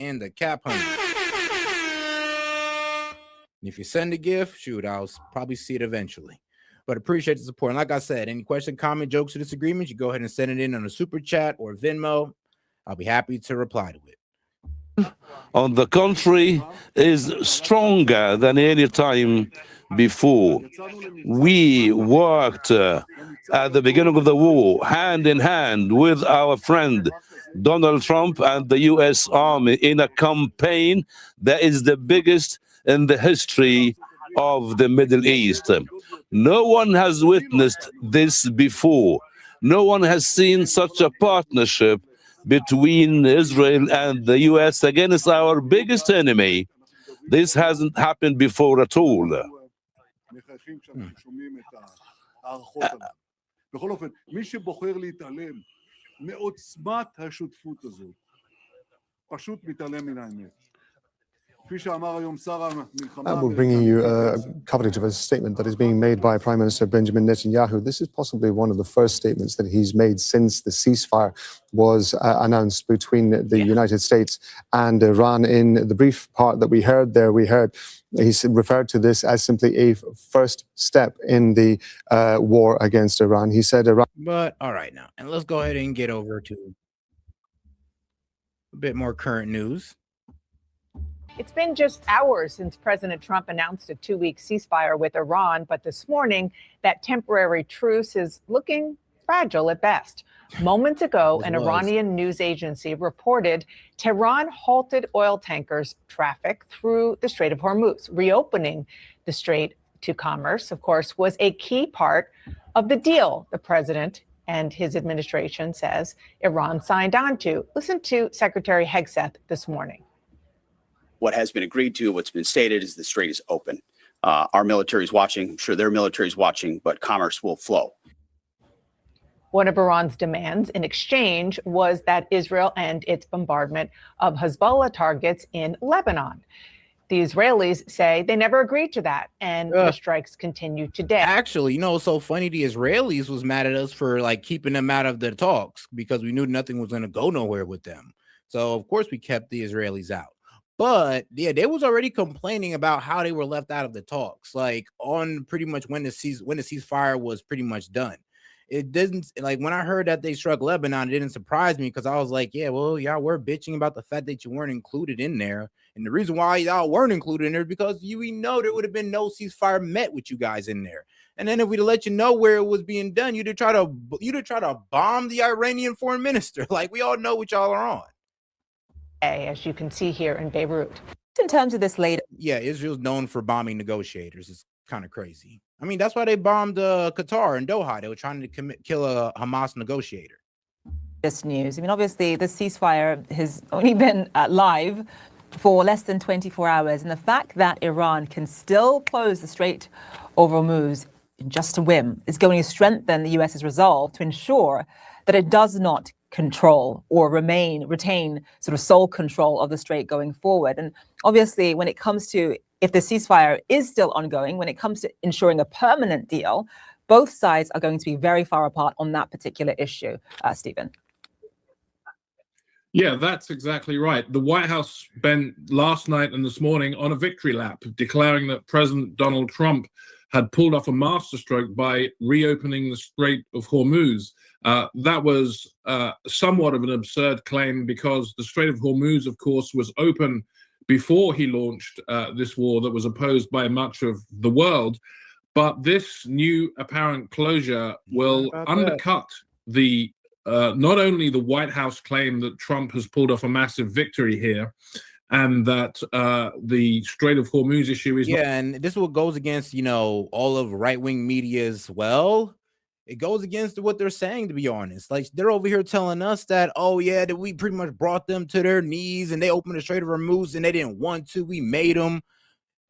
and the cap honey. And if you send a gift, shoot, I'll probably see it eventually. But appreciate the support. And like I said, any question, comment, jokes, or disagreements, you go ahead and send it in on a super chat or Venmo. I'll be happy to reply to it. On the contrary, is stronger than any time before. We worked at the beginning of the war hand in hand with our friend Donald Trump and the U.S. Army in a campaign that is the biggest in the history of the Middle East. No one has witnessed this before. No one has seen such a partnership between Israel and the U.S. against our biggest enemy. This hasn't happened before at all. We're bringing you coverage of a statement that is being made by Prime Minister Benjamin Netanyahu. This is possibly one of the first statements that he's made since the ceasefire was announced between the United States and Iran. In the brief part that we heard there, he's referred to this as simply a first step in the war against Iran. He said Iran... But all right now, and let's go ahead and get over to a bit more current news. It's been just hours since President Trump announced a 2-week ceasefire with Iran, but this morning, that temporary truce is looking fragile at best. Moments ago, an Iranian news agency reported Tehran halted oil tankers' traffic through the Strait of Hormuz. Reopening the strait to commerce, of course, was a key part of the deal the president and his administration says Iran signed on to. Listen to Secretary Hegseth this morning. What has been agreed to, what's been stated is the strait is open. Our military is watching. I'm sure their military is watching, but commerce will flow. One of Iran's demands in exchange was that Israel end its bombardment of Hezbollah targets in Lebanon. The Israelis say they never agreed to that, and the strikes continue today. Actually, you know, it's so funny. The Israelis was mad at us for like keeping them out of the talks because we knew nothing was going to go nowhere with them. So, of course, we kept the Israelis out. But yeah, they was already complaining about how they were left out of the talks, like on pretty much when the ceasefire was pretty much done. It didn't, like, when I heard that they struck Lebanon, it didn't surprise me because I was like, yeah, well, y'all were bitching about the fact that you weren't included in there. And the reason why y'all weren't included in there is because we know there would have been no ceasefire met with you guys in there. And then if we'd let you know where it was being done, you'd try to bomb the Iranian foreign minister. Like, we all know what y'all are on. As you can see here in Beirut. In terms of this later. Yeah, Israel's known for bombing negotiators. It's kind of crazy. I mean, that's why they bombed Qatar and Doha. They were trying to kill a Hamas negotiator. This news. I mean, obviously, the ceasefire has only been live for less than 24 hours. And the fact that Iran can still close the Strait of Hormuz in just a whim is going to strengthen the U.S.'s resolve to ensure that it does not control or retain sort of sole control of the strait going forward. And obviously, when it comes to if the ceasefire is still ongoing, when it comes to ensuring a permanent deal, both sides are going to be very far apart on that particular issue. Stephen. Yeah, that's exactly right. The White House spent last night and this morning on a victory lap, declaring that President Donald Trump had pulled off a masterstroke by reopening the Strait of Hormuz. That was somewhat of an absurd claim because the Strait of Hormuz, of course, was open before he launched this war that was opposed by much of the world. But this new apparent closure will undercut the not only the White House claim that Trump has pulled off a massive victory here, and that the Strait of Hormuz issue is and this is what goes against, you know, all of right-wing media as well. It goes against what they're saying, to be honest. Like, they're over here telling us that, oh yeah, that we pretty much brought them to their knees and they opened the Strait of Hormuz and they didn't want to. We made them.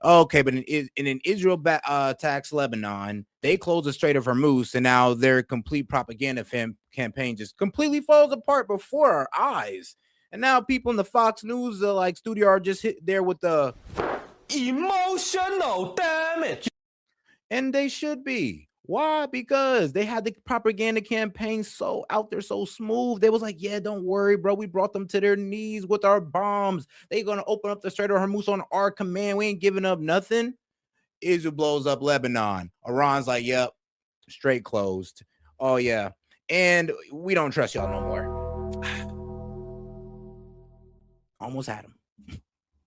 Okay, but in Israel attacks Lebanon, they closed the Strait of Hormuz, and now their complete propaganda campaign just completely falls apart before our eyes. And now people in the Fox News studio are just hit there with the emotional damage. And they should be. Why? Because they had the propaganda campaign so out there, so smooth. They was like, yeah, don't worry, bro. We brought them to their knees with our bombs. They gonna open up the Strait of Hormuz on our command. We ain't giving up nothing. Israel blows up Lebanon. Iran's like, yep, straight closed. Oh yeah, and we don't trust y'all no more. Almost had him.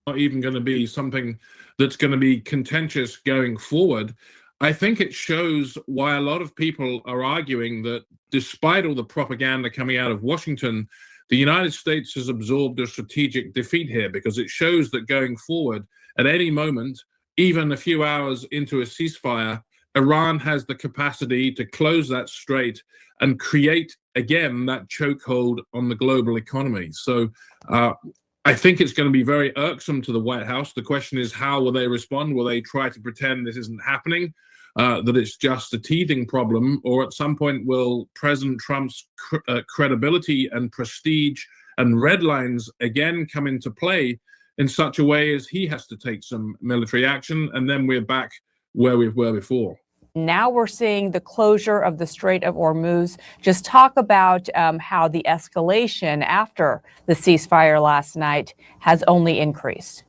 Not even going to be something that's going to be contentious going forward. I think it shows why a lot of people are arguing that despite all the propaganda coming out of Washington, the United States has absorbed a strategic defeat here, because it shows that going forward, at any moment, even a few hours into a ceasefire, Iran has the capacity to close that strait and create, again, that chokehold on the global economy. So I think it's going to be very irksome to the White House. The question is, how will they respond? Will they try to pretend this isn't happening, that it's just a teething problem? Or at some point, will President Trump's credibility and prestige and red lines again come into play in such a way as he has to take some military action, and then we're back where we were before? Now we're seeing the closure of the Strait of Hormuz. Just talk about how the escalation after the ceasefire last night has only increased.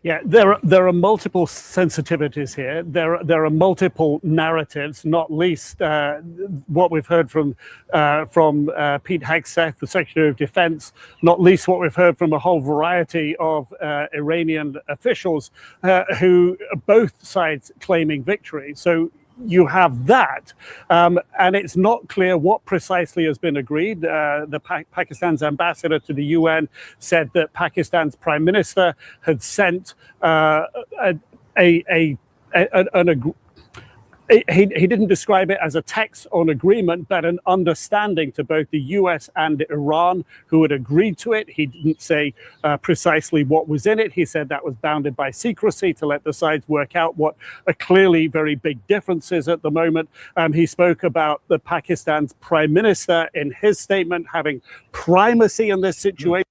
Yeah, there are multiple sensitivities here. There are multiple narratives, not least what we've heard from Pete Hegseth, the Secretary of Defense, not least what we've heard from a whole variety of Iranian officials who both sides claiming victory. So you have that, and it's not clear what precisely has been agreed. Pakistan's ambassador to the UN said that Pakistan's prime minister had sent he didn't describe it as a text on agreement, but an understanding to both the US and Iran, who had agreed to it. He didn't say precisely what was in it. He said that was bounded by secrecy to let the sides work out what are clearly very big differences at the moment. He spoke about the Pakistan's prime minister in his statement having primacy in this situation.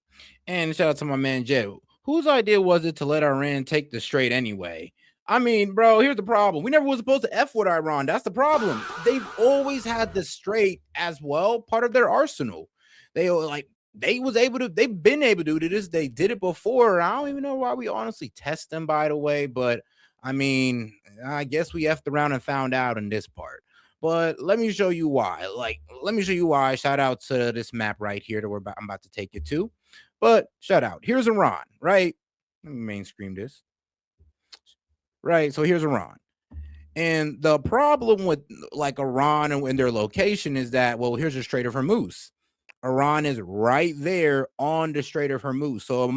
And shout out to my man Jed. Whose idea was it to let Iran take the strait anyway? I mean, bro, here's the problem. We never was supposed to F with Iran. That's the problem. They've always had the strait as well, part of their arsenal. They've been able to do this. They did it before. I don't even know why we honestly test them, by the way. But I mean, I guess we effed around and found out in this part. But let me show you why. Shout out to this map right here that I'm about to take you to. But shout out. Here's Iran, right? Let me main screen this. Right, so here's Iran. And the problem with like Iran and their location is that, well, here's the Strait of Hormuz. Iran is right there on the Strait of Hormuz. So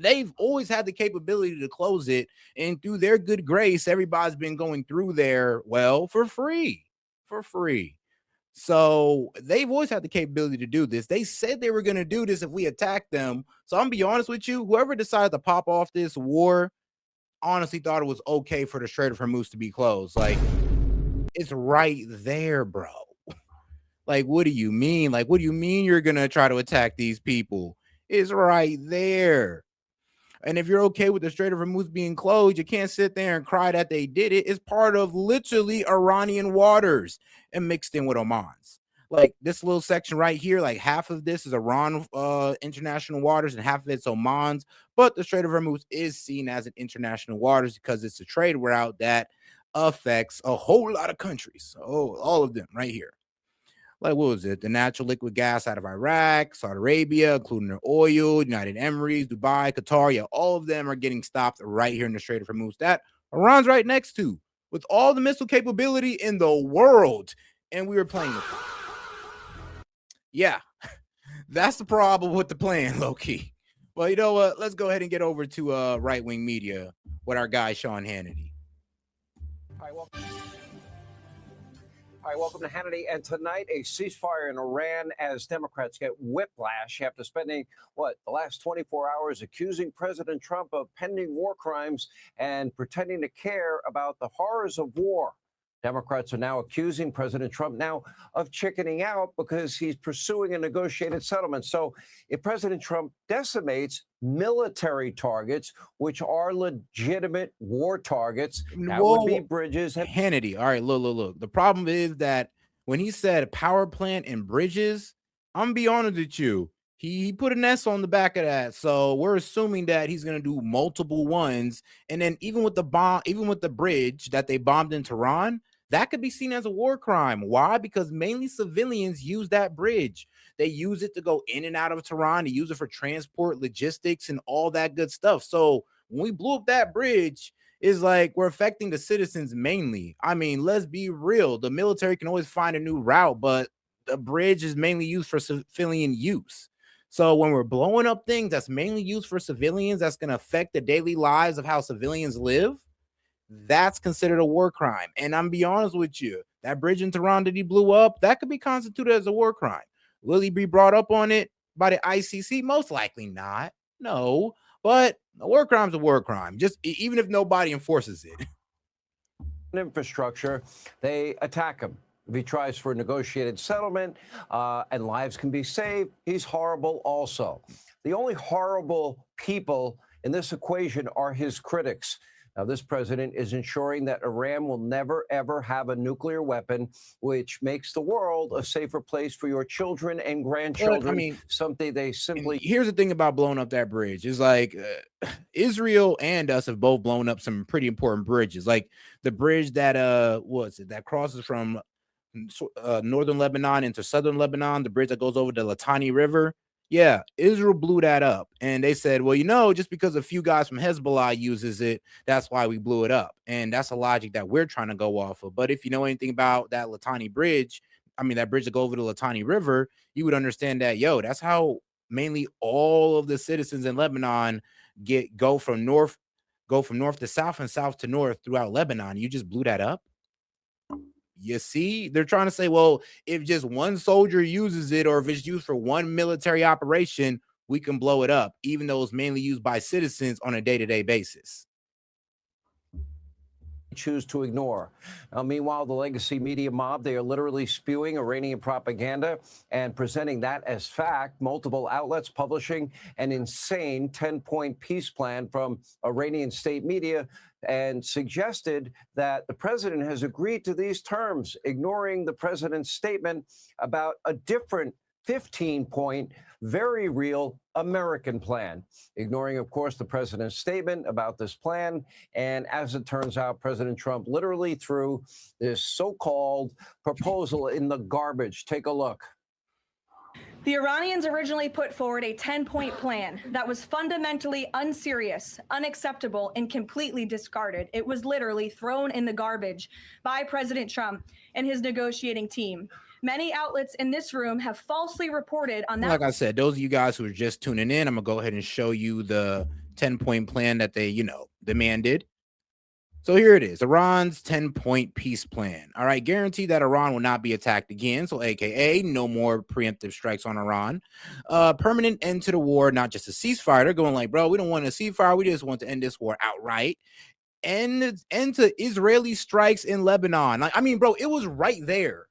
they've always had the capability to close it. And through their good grace, everybody's been going through there, well, for free. So they've always had the capability to do this. They said they were going to do this if we attacked them. So I'm going to be honest with you, whoever decided to pop off this war honestly thought it was okay for the Strait of Hormuz to be closed. Like, it's right there, bro. Like, what do you mean? Like, what do you mean you're gonna try to attack these people? It's right there. And if you're okay with the Strait of Hormuz being closed, you can't sit there and cry that they did it. It's part of literally Iranian waters and mixed in with Oman's. Like this little section right here, like half of this is Iran international waters and half of it's Oman's. But the Strait of Hormuz is seen as an international waters because it's a trade route that affects a whole lot of countries. Oh, all of them right here. Like, what was it? The natural liquid gas out of Iraq, Saudi Arabia, including their oil, United Emirates, Dubai, Qatar. Yeah, all of them are getting stopped right here in the Strait of Hormuz that Iran's right next to with all the missile capability in the world. And we were playing with them. Yeah, that's the problem with the plan, low-key. Well, you know what? Let's go ahead and get over to right-wing media with our guy, Sean Hannity. Hi, welcome to Hannity. And tonight, a ceasefire in Iran as Democrats get whiplash after spending, the last 24 hours accusing President Trump of pending war crimes and pretending to care about the horrors of war. Democrats are now accusing President Trump now of chickening out because he's pursuing a negotiated settlement. So if President Trump decimates military targets, which are legitimate war targets, that would be bridges and Hannity. All right, look. The problem is that when he said power plant and bridges, I'm gonna be honest with you. He put an S on the back of that. So we're assuming that he's gonna do multiple ones. And then even with the bomb, even with the bridge that they bombed in Tehran, that could be seen as a war crime. Why? Because mainly civilians use that bridge. They use it to go in and out of Tehran, to use it for transport, logistics, and all that good stuff. So when we blew up that bridge, is like we're affecting the citizens mainly. I mean, let's be real. The military can always find a new route, but the bridge is mainly used for civilian use. So when we're blowing up things that's mainly used for civilians, that's going to affect the daily lives of how civilians live, that's considered a war crime. And I'm be honest with you, that bridge in Tehran that he blew up, that could be constituted as a war crime. Will he be brought up on it by the ICC? Most likely not. No, but a war crime's a war crime, just even if nobody enforces it. Infrastructure, they attack him. If he tries for a negotiated settlement and lives can be saved, he's horrible also. The only horrible people in this equation are his critics. Now, this president is ensuring that Iran will never, ever have a nuclear weapon, which makes the world a safer place for your children and grandchildren. But, I mean, something they simply... Here's the thing about blowing up that bridge. Is like Israel and us have both blown up some pretty important bridges. Like the bridge that, that crosses from northern Lebanon into southern Lebanon, the bridge that goes over the Litani River. Yeah, Israel blew that up. And they said, well, just because a few guys from Hezbollah uses it, that's why we blew it up. And that's a logic that we're trying to go off of. But if you know anything about that Litani bridge, that bridge that go over the Litani River, you would understand that, that's how mainly all of the citizens in Lebanon go from north to south and south to north throughout Lebanon. You just blew that up. You see, they're trying to say, well, if just one soldier uses it, or if it's used for one military operation, we can blow it up, even though it's mainly used by citizens on a day-to-day basis. Choose to ignore. Meanwhile, the legacy media mob, they are literally spewing Iranian propaganda and presenting that as fact. Multiple outlets publishing an insane 10-point peace plan from Iranian state media and suggested that the president has agreed to these terms, ignoring the president's statement about a different 15-point, very real American plan, ignoring, of course, the president's statement about this plan. And as it turns out, President Trump literally threw this so-called proposal in the garbage. Take a look. The Iranians originally put forward a 10-point plan that was fundamentally unserious, unacceptable, and completely discarded. It was literally thrown in the garbage by President Trump and his negotiating team. Many outlets in this room have falsely reported on that. Like I said, those of you guys who are just tuning in, I'm going to go ahead and show you the 10-point plan that they, demanded. So here it is, Iran's 10-point peace plan. All right, guarantee that Iran will not be attacked again. So AKA no more preemptive strikes on Iran. Permanent end to the war, not just a ceasefire. They're going like, bro, we don't want a ceasefire. We just want to end this war outright. End to Israeli strikes in Lebanon. Bro, it was right there.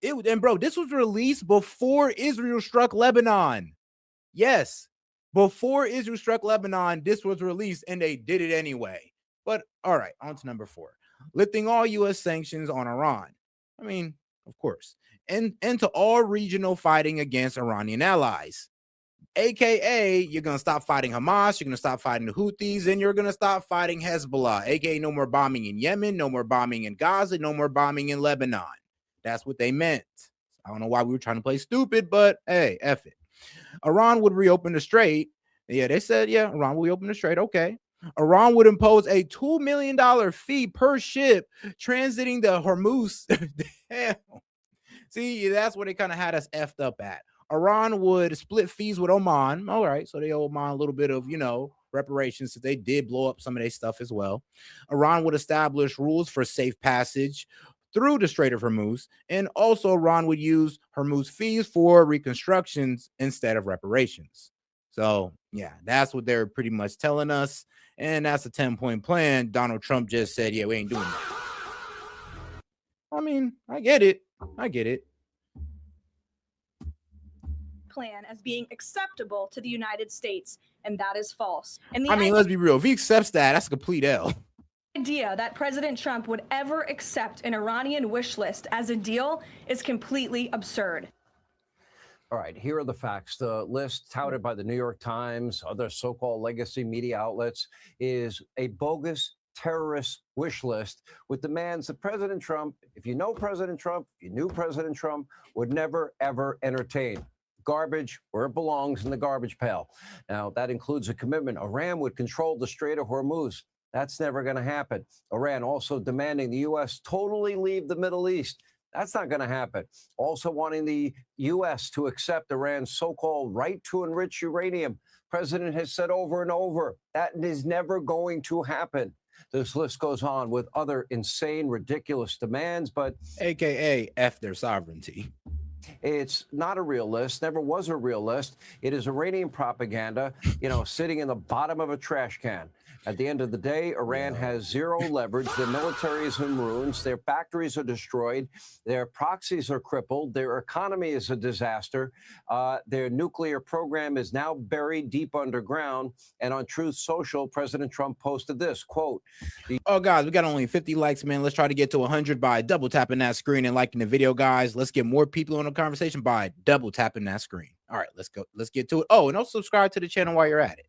This was released before Israel struck Lebanon. Yes, before Israel struck Lebanon, this was released and they did it anyway. But all right, on to number 4. Lifting all U.S. sanctions on Iran. Of course. And to all regional fighting against Iranian allies. AKA, you're going to stop fighting Hamas, you're going to stop fighting the Houthis, and you're going to stop fighting Hezbollah. AKA no more bombing in Yemen, no more bombing in Gaza, no more bombing in Lebanon. That's what they meant. I don't know why we were trying to play stupid, but hey, F it. Iran would reopen the strait. Yeah, they said, Iran will reopen the strait. Okay. Iran would impose a $2 million fee per ship transiting the Hormuz. Damn. See, that's where they kind of had us effed up at. Iran would split fees with Oman. All right, so they owe Oman a little bit of, reparations, since they did blow up some of their stuff as well. Iran would establish rules for safe passage through the Strait of Hormuz, and also Iran would use Hormuz fees for reconstructions instead of reparations. So, yeah, that's what they're pretty much telling us. And that's a 10-point plan. Donald Trump just said, we ain't doing that. I mean, I get it. I get it. Plan as being acceptable to the United States, and that is false. And the I mean, let's be real. If he accepts that, that's a complete L. idea that President Trump would ever accept an Iranian wish list as a deal is completely absurd. All right, here are the facts. The list touted by the New York Times, other so-called legacy media outlets, is a bogus terrorist wish list with demands that President Trump, if you know President Trump, if you knew President Trump, would never, ever entertain. Garbage where it belongs, in the garbage pail. Now, that includes a commitment Iran would control the Strait of Hormuz. That's never going to happen. Iran also demanding the U.S. totally leave the Middle East. That's not going to happen. Also wanting the U.S. to accept Iran's so-called right to enrich uranium. President has said over and over that is never going to happen. This list goes on with other insane, ridiculous demands, but AKA F their sovereignty. It's not a real list, never was a real list. It is Iranian propaganda, sitting in the bottom of a trash can. At the end of the day, Iran has zero leverage. Their military is in ruins. Their factories are destroyed. Their proxies are crippled. Their economy is a disaster. Their nuclear program is now buried deep underground. And on Truth Social, President Trump posted this, quote, "Oh, guys, we got only 50 likes, man. Let's try to get to 100 by double tapping that screen and liking the video, guys. Let's get more people on the conversation by double tapping that screen. All right, let's go. Let's get to it. Oh, and also subscribe to the channel while you're at it.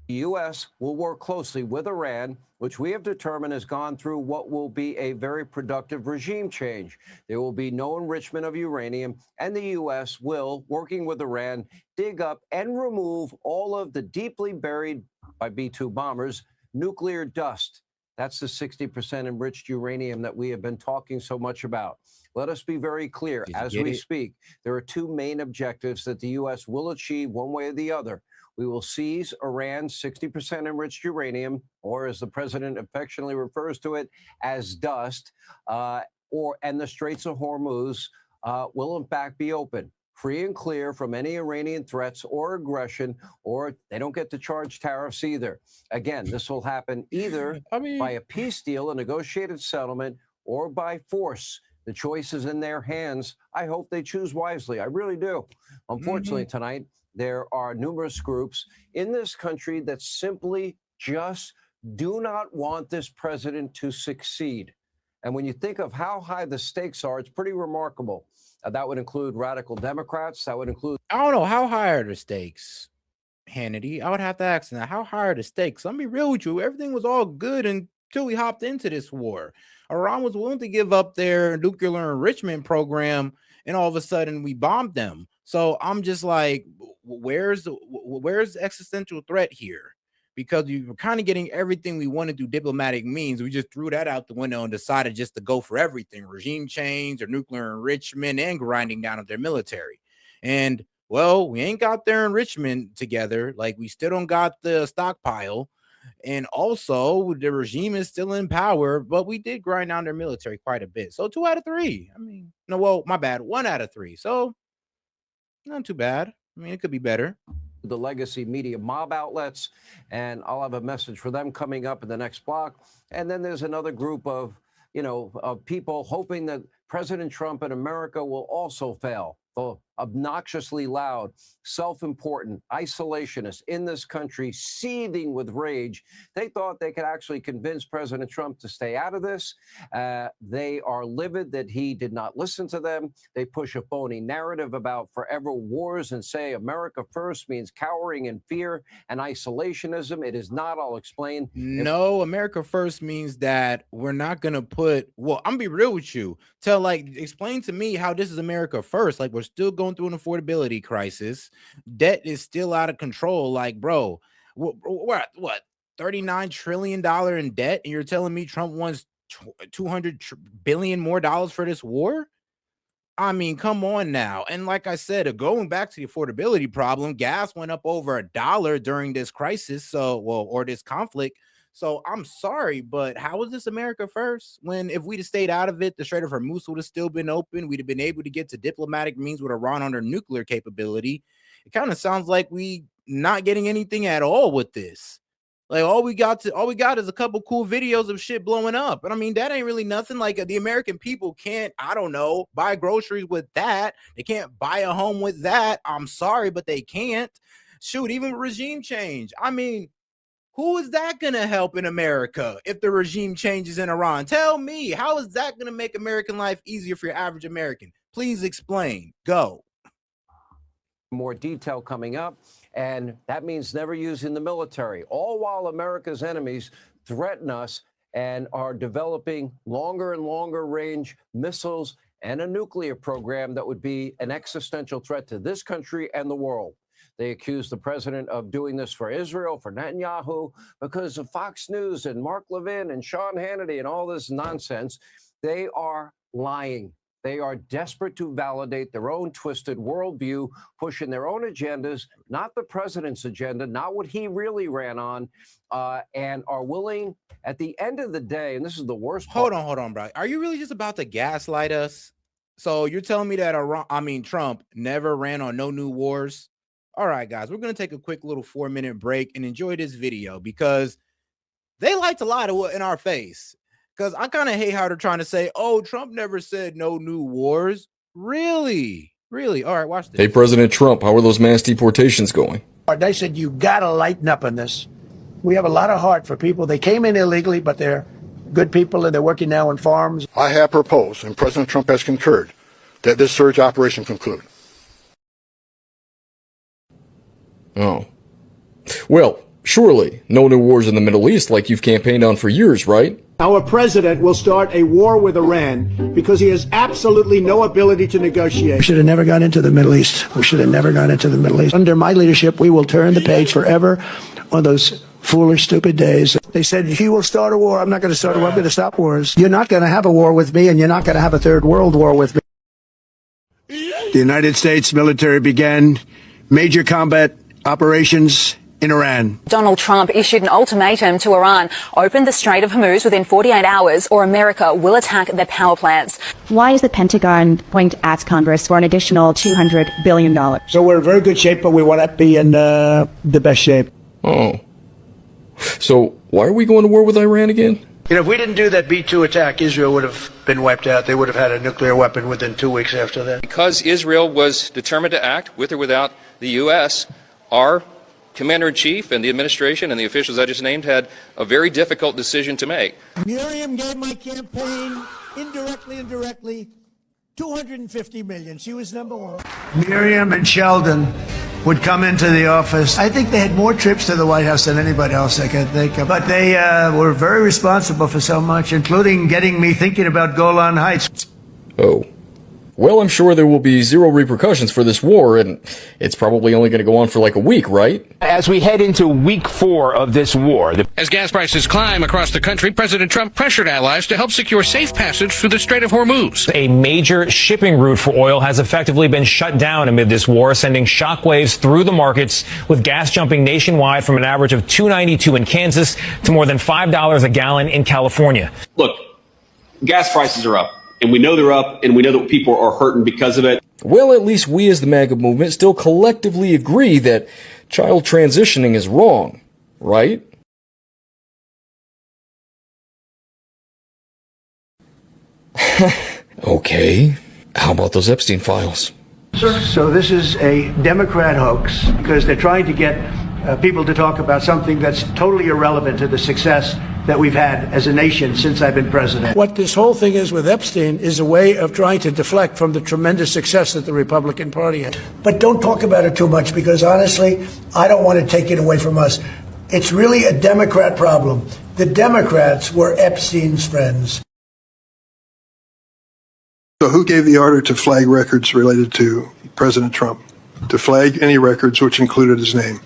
The U.S. will work closely with Iran, which we have determined has gone through what will be a very productive regime change. There will be no enrichment of uranium, and the U.S. will, working with Iran, dig up and remove all of the deeply buried by B-2 bombers nuclear dust. That's the 60% enriched uranium that we have been talking so much about. Let us be very clear. As we speak, there are two main objectives that the U.S. will achieve one way or the other. We will seize Iran's 60% enriched uranium, or as the president affectionately refers to it, as dust, and the Straits of Hormuz will in fact be open, free and clear from any Iranian threats or aggression, or they don't get to charge tariffs either. Again, this will happen either by a peace deal, a negotiated settlement, or by force. The choice is in their hands. I hope they choose wisely. I really do. Unfortunately, tonight, there are numerous groups in this country that simply just do not want this president to succeed. And when you think of how high the stakes are, it's pretty remarkable. That would include radical Democrats. That would include... I don't know. How high are the stakes, Hannity? I would have to ask that. How high are the stakes? Let me be real with you. Everything was all good until we hopped into this war. Iran was willing to give up their nuclear enrichment program, and all of a sudden we bombed them. So I'm just like, where's the existential threat here? Because we were kind of getting everything we wanted through diplomatic means. We just threw that out the window and decided just to go for everything: regime change or nuclear enrichment and grinding down of their military. And well, we ain't got their enrichment together. Like, we still don't got the stockpile. And also, the regime is still in power, but we did grind down their military quite a bit. So 2 out of 3. I mean, no, well, my bad. 1 out of 3. So not too bad. I mean, it could be better. The legacy media mob outlets, and I'll have a message for them coming up in the next block. And then there's another group of, of people hoping that President Trump and America will also fail. The obnoxiously loud, self-important isolationists in this country, seething with rage. They thought they could actually convince President Trump to stay out of this. They are livid that he did not listen to them. They push a phony narrative about forever wars and say America first means cowering in fear and isolationism. It is not. I'll explain. No, America first means that we're not going to put, well, I'm gonna be real with you. Explain to me how this is America first. Like, we're still going through an affordability crisis. Debt is still out of control. Like, bro, we're at what, $39 trillion in debt, and you're telling me Trump wants $200 billion more for this war? I mean, come on now. And like I said, going back to the affordability problem, gas went up over $1 during this crisis, or this conflict. So I'm sorry, but how is this America first? When if we'd have stayed out of it, the Strait of Hormuz would have still been open. We'd have been able to get to diplomatic means with Iran on their nuclear capability. It kind of sounds like we not getting anything at all with this. Like all we got is a couple cool videos of shit blowing up. And I mean, that ain't really nothing. Like the American people can't, I don't know, buy groceries with that. They can't buy a home with that. I'm sorry, but they can't. Shoot, even regime change. I mean, who is that going to help in America if the regime changes in Iran? Tell me, how is that going to make American life easier for your average American? Please explain. Go. More detail coming up, and that means never using the military, all while America's enemies threaten us and are developing longer and longer range missiles and a nuclear program that would be an existential threat to this country and the world. They accuse the president of doing this for Israel, for Netanyahu, because of Fox News and Mark Levin and Sean Hannity and all this nonsense. They are lying. They are desperate to validate their own twisted worldview, pushing their own agendas, not the president's agenda, not what he really ran on, and are willing, at the end of the day, and this is the worst part. Hold on, bro. Are you really just about to gaslight us? So you're telling me that Trump never ran on no new wars? All right, guys, we're going to take a quick little 4-minute break and enjoy this video because they like to lie in our face. Because I kind of hate how they're trying to say, oh, Trump never said no new wars. Really? Really? All right, watch this. Hey, President Trump, how are those mass deportations going? They said, you got to lighten up on this. We have a lot of heart for people. They came in illegally, but they're good people and they're working now on farms. I have proposed, and President Trump has concurred, that this surge operation conclude. Oh. Well, surely no new wars in the Middle East like you've campaigned on for years, right? Our president will start a war with Iran because he has absolutely no ability to negotiate. We should have never gone into the Middle East. We should have never gone into the Middle East. Under my leadership, we will turn the page forever on those foolish, stupid days. They said, he will start a war. I'm not going to start a war. I'm going to stop wars. You're not going to have a war with me, and you're not going to have a third world war with me. The United States military began major combat operations in Iran. Donald Trump issued an ultimatum to Iran: open the Strait of Hormuz within 48 hours or America will attack their power plants. Why is the Pentagon point at Congress for an additional $200 billion? So we're in very good shape, but we want to be in the best shape. Oh. So why are we going to war with Iran again? You know, if we didn't do that B-2 attack, Israel would have been wiped out. They would have had a nuclear weapon within 2 weeks after that. Because Israel was determined to act with or without the U.S., our Commander-in-Chief and the administration and the officials I just named had a very difficult decision to make. Miriam gave my campaign, indirectly, $250 million. She was number one. Miriam and Sheldon would come into the office. I think they had more trips to the White House than anybody else I can think of. But they were very responsible for so much, including getting me thinking about Golan Heights. Oh. Well, I'm sure there will be zero repercussions for this war, and it's probably only going to go on for like a week, right? As we head into week 4 of this war. As gas prices climb across the country, President Trump pressured allies to help secure safe passage through the Strait of Hormuz. A major shipping route for oil has effectively been shut down amid this war, sending shockwaves through the markets, with gas jumping nationwide from an average of $2.92 in Kansas to more than $5 a gallon in California. Look, gas prices are up. And we know they're up, and we know that people are hurting because of it. Well, at least we as the MAGA movement still collectively agree that child transitioning is wrong, right? Okay. How about those Epstein files? So this is a Democrat hoax because they're trying to get people to talk about something that's totally irrelevant to the success that we've had as a nation since I've been president. What this whole thing is with Epstein is a way of trying to deflect from the tremendous success that the Republican Party had. But don't talk about it too much because honestly, I don't want to take it away from us. It's really a Democrat problem. The Democrats were Epstein's friends. So who gave the order to flag records related to President Trump? To flag any records which included his name?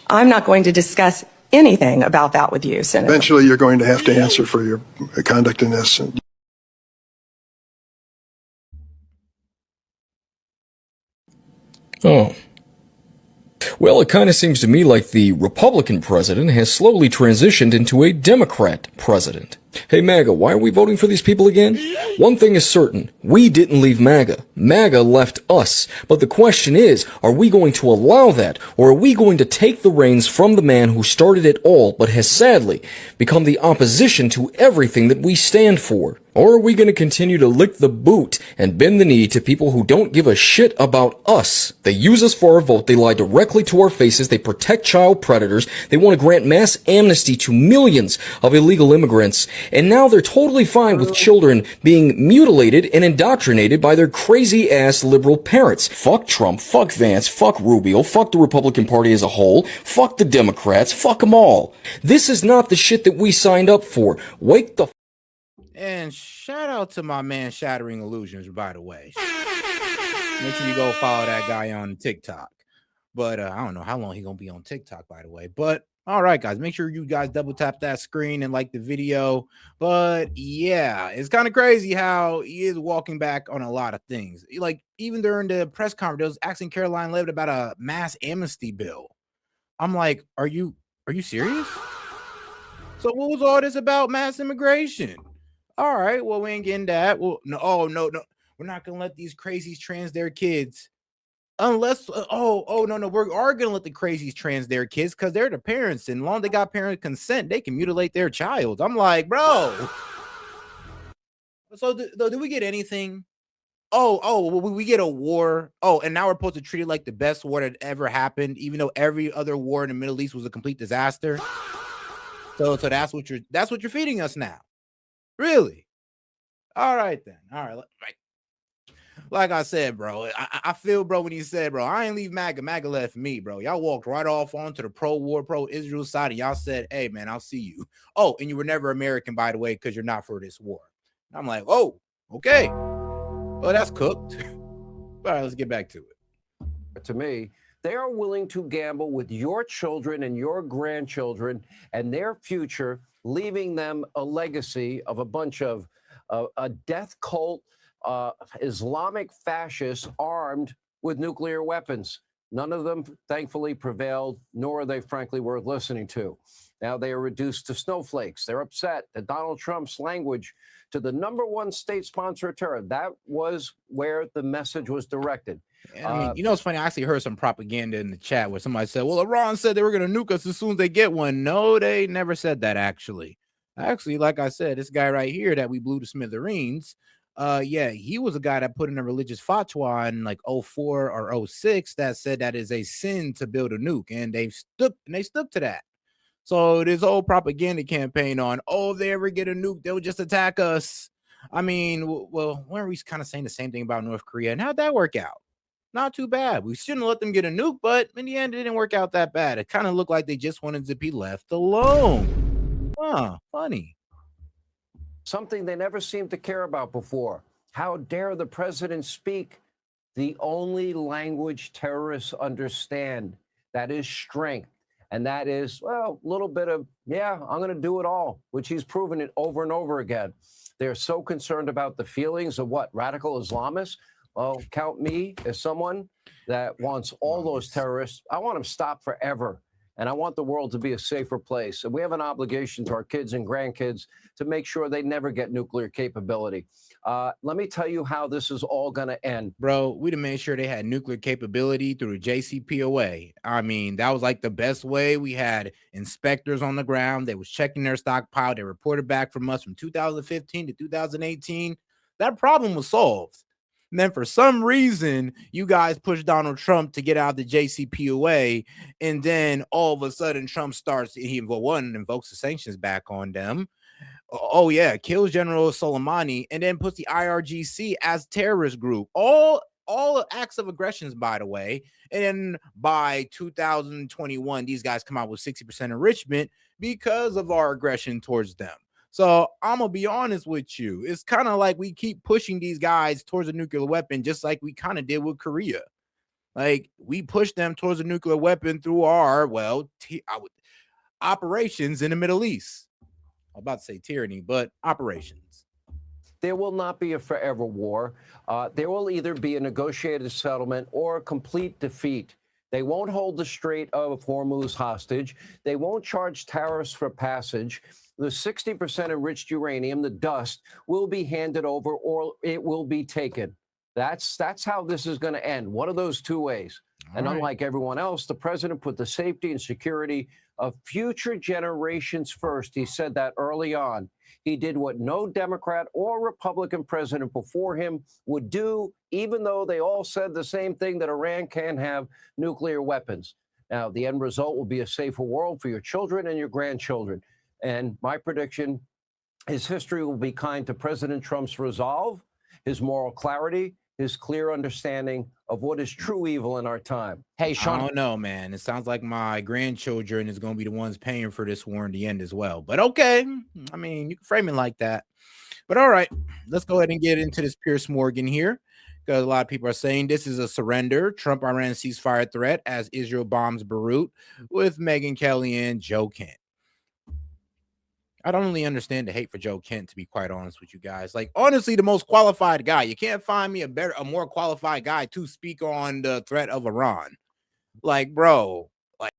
I'm not going to discuss anything about that with you, Senator. Eventually, you're going to have to answer for your conduct in this. Oh. Well, it kind of seems to me like the Republican president has slowly transitioned into a Democrat president. Hey MAGA, why are we voting for these people again? One thing is certain, we didn't leave MAGA. MAGA left us. But the question is, are we going to allow that? Or are we going to take the reins from the man who started it all, but has sadly become the opposition to everything that we stand for? Or are we going to continue to lick the boot and bend the knee to people who don't give a shit about us? They use us for our vote, they lie directly to our faces, they protect child predators, they want to grant mass amnesty to millions of illegal immigrants, and now they're totally fine with children being mutilated and indoctrinated by their crazy-ass liberal parents. Fuck Trump, fuck Vance, fuck Rubio, fuck the Republican Party as a whole, fuck the Democrats, fuck them all. This is not the shit that we signed up for. Wake the And shout out to my man Shattering Illusions, by the way. Make sure you go follow that guy on TikTok. But I don't know how long he's going to be on TikTok, by the way. But all right, guys, make sure you guys double tap that screen and like the video. But yeah, it's kind of crazy how he is walking back on a lot of things. Like even during the press conference, they was asking Caroline Levitt about a mass amnesty bill. I'm like, are you serious? So what was all this about mass immigration? All right, well, we ain't getting that. Well, no, no. We're not gonna let these crazies trans their kids unless we are gonna let the crazies trans their kids because they're the parents, and long they got parent consent, they can mutilate their child. I'm like, bro. So do we get anything? We get a war. Oh, and now we're supposed to treat it like the best war that ever happened, even though every other war in the Middle East was a complete disaster. So that's what you're feeding us now. Really? All right then. All right. Like I said, bro, I feel, bro, when he said, bro, I ain't leave MAGA. MAGA left me, bro. Y'all walked right off onto the pro-war, pro-Israel side, and y'all said, hey, man, I'll see you. Oh, and you were never American, by the way, because you're not for this war. And I'm like, oh, okay. Well, that's cooked. All right, let's get back to it. To me, they are willing to gamble with your children and your grandchildren and their future, leaving them a legacy of a bunch of a death cult, Islamic fascists armed with nuclear weapons. None of them, thankfully, prevailed, nor are they, frankly, worth listening to. Now they are reduced to snowflakes. They're upset that Donald Trump's language to the #1 state sponsor of terror, that was where the message was directed. I mean, it's funny. I actually heard some propaganda in the chat where somebody said, well, Iran said they were going to nuke us as soon as they get one. No, they never said that, actually. Actually, like I said, this guy right here that we blew to smithereens, he was a guy that put in a religious fatwa in like 04 or 06 that said that is a sin to build a nuke, and they stuck to that. So this whole propaganda campaign on, if they ever get a nuke, they'll just attack us. I mean, well, weren't we kind of saying the same thing about North Korea? And how'd that work out? Not too bad. We shouldn't let them get a nuke, but in the end, it didn't work out that bad. It kind of looked like they just wanted to be left alone. Huh, funny. Something they never seemed to care about before. How dare the president speak the only language terrorists understand? That is strength. And that is, well, a little bit of, I'm going to do it all, which he's proven it over and over again. They're so concerned about the feelings of what? Radical Islamists? Well, count me as someone that wants all those terrorists. I want them stopped forever. And I want the world to be a safer place. And we have an obligation to our kids and grandkids to make sure they never get nuclear capability. Let me tell you how this is all going to end. Bro, we'd have made sure they had nuclear capability through the JCPOA. I mean, that was like the best way. We had inspectors on the ground. They was checking their stockpile. They reported back from us from 2015 to 2018. That problem was solved. And then for some reason, you guys pushed Donald Trump to get out of the JCPOA. And then all of a sudden, Trump starts, he invokes the sanctions back on them. Oh, yeah, kills General Soleimani and then puts the IRGC as terrorist group. All acts of aggressions, by the way. And then by 2021, these guys come out with 60% enrichment because of our aggression towards them. So I'm going to be honest with you. It's kind of like we keep pushing these guys towards a nuclear weapon, just like we kind of did with Korea. Like we pushed them towards a nuclear weapon through our, operations in the Middle East. I'm about to say tyranny, but operations. There will not be a forever war. There will either be a negotiated settlement or a complete defeat. They won't hold the Strait of Hormuz hostage. They won't charge tariffs for passage. The 60% enriched uranium, the dust, will be handed over or it will be taken. That's how this is going to end. One of those two ways. And unlike everyone else, the president put the safety and security of future generations first. He said that early on. He did what no Democrat or Republican president before him would do, even though they all said the same thing, that Iran can't have nuclear weapons. Now, the end result will be a safer world for your children and your grandchildren. And my prediction is history will be kind to President Trump's resolve, his moral clarity, his clear understanding of what is true evil in our time. Hey, Sean. I don't know, man. It sounds like my grandchildren is going to be the ones paying for this war in the end as well. But okay. I mean, you can frame it like that. But all right, let's go ahead and get into this Piers Morgan here, because a lot of people are saying this is a surrender. Trump-Iran ceasefire threat as Israel bombs Beirut with Megyn Kelly and Joe Kent. I don't really understand the hate for Joe Kent, to be quite honest with you guys. Like, honestly, the most qualified guy. You can't find me a more qualified guy to speak on the threat of Iran. Like, bro, like